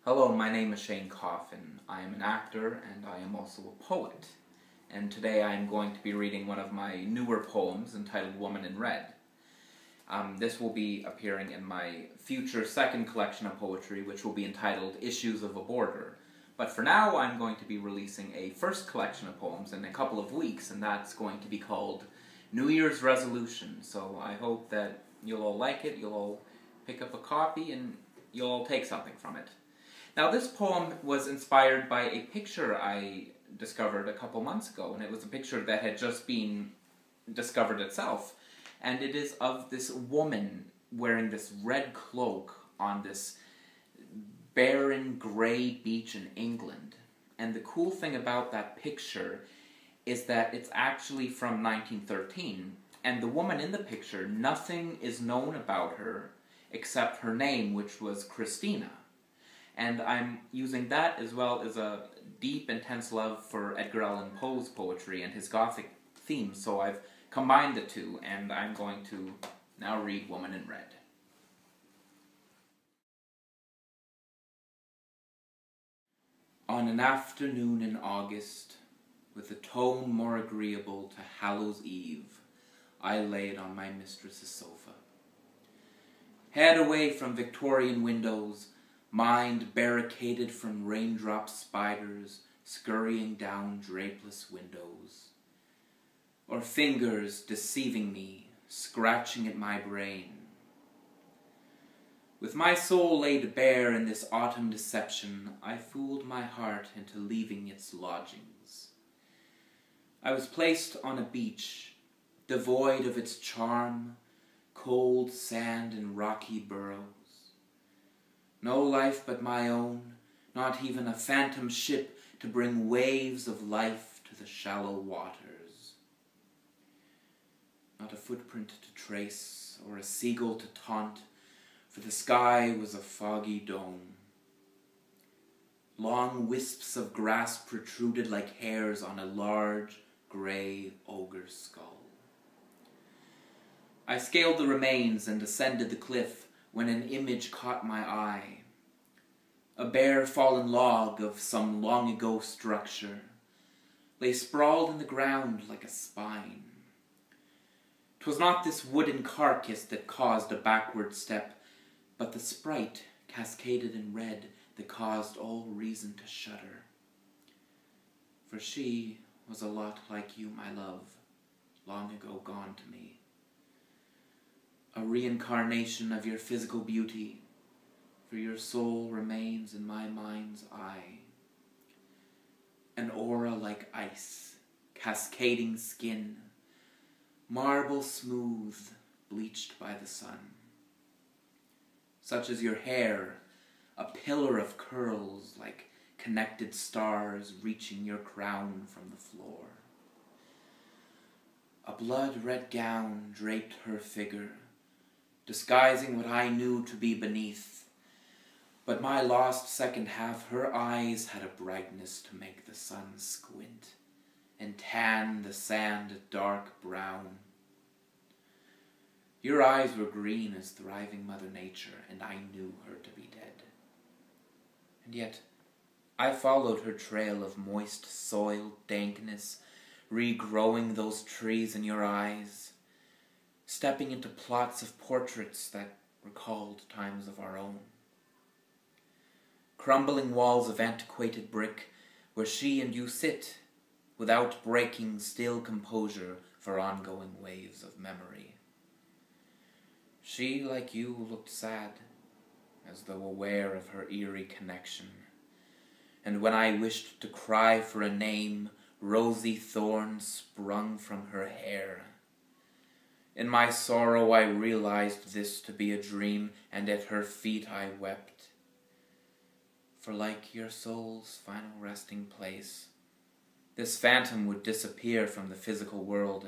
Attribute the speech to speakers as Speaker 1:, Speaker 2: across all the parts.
Speaker 1: Hello, my name is Shayne Coffin. I am an actor and I am also a poet. And today I am going to be reading one of my newer poems entitled Woman in Red. This will be appearing in my future second collection of poetry, which will be entitled Issues of a Border. But for now, I'm going to be releasing a first collection of poems in a couple of weeks, and that's going to be called New Year's Resolution. So I hope that you'll all like it, you'll all pick up a copy, and you'll all take something from it. Now, this poem was inspired by a picture I discovered a couple months ago, and it was a picture that had just been discovered itself. And it is of this woman wearing this red cloak on this barren grey beach in England. And the cool thing about that picture is that it's actually from 1913, and the woman in the picture, nothing is known about her except her name, which was Christina. And I'm using that as well as a deep, intense love for Edgar Allan Poe's poetry and his Gothic themes, so I've combined the two, and I'm going to now read Woman in Red. On an afternoon in August, with a tone more agreeable to Hallows Eve, I laid on my mistress's sofa. Head away from Victorian windows, mind barricaded from raindrop spiders scurrying down drapeless windows, or fingers deceiving me, scratching at my brain. With my soul laid bare in this autumn deception, I fooled my heart into leaving its lodgings. I was placed on a beach, devoid of its charm, cold sand and rocky burrows. No life but my own, not even a phantom ship to bring waves of life to the shallow waters. Not a footprint to trace, or a seagull to taunt, for the sky was a foggy dome. Long wisps of grass protruded like hairs on a large, grey ogre skull. I scaled the remains and ascended the cliff when an image caught my eye. A bare fallen log of some long-ago structure lay sprawled in the ground like a spine. 'Twas not this wooden carcass that caused a backward step, but the sprite cascaded in red that caused all reason to shudder. For she was a lot like you, my love, long ago gone to me. A reincarnation of your physical beauty, for your soul remains in my mind's eye. An aura like ice, cascading skin, marble smooth, bleached by the sun. Such as your hair, a pillar of curls like connected stars reaching your crown from the floor. A blood-red gown draped her figure, disguising what I knew to be beneath, but my lost second half, her eyes had a brightness to make the sun squint and tan the sand dark brown. Your eyes were green as thriving Mother Nature, and I knew her to be dead. And yet, I followed her trail of moist soil dankness, regrowing those trees in your eyes, stepping into plots of portraits that recalled times of our own. Crumbling walls of antiquated brick, where she and you sit, without breaking still composure for ongoing waves of memory. She, like you, looked sad, as though aware of her eerie connection. And when I wished to cry for a name, rosy thorns sprung from her hair. In my sorrow I realized this to be a dream, and at her feet I wept. For like your soul's final resting place, this phantom would disappear from the physical world,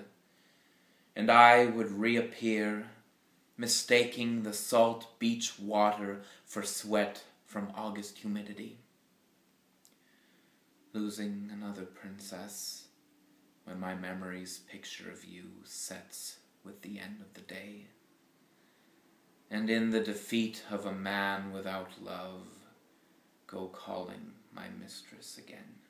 Speaker 1: and I would reappear, mistaking the salt beach water for sweat from August humidity. Losing another princess when my memory's picture of you sets with the end of the day. And in the defeat of a man without love, go calling my mistress again.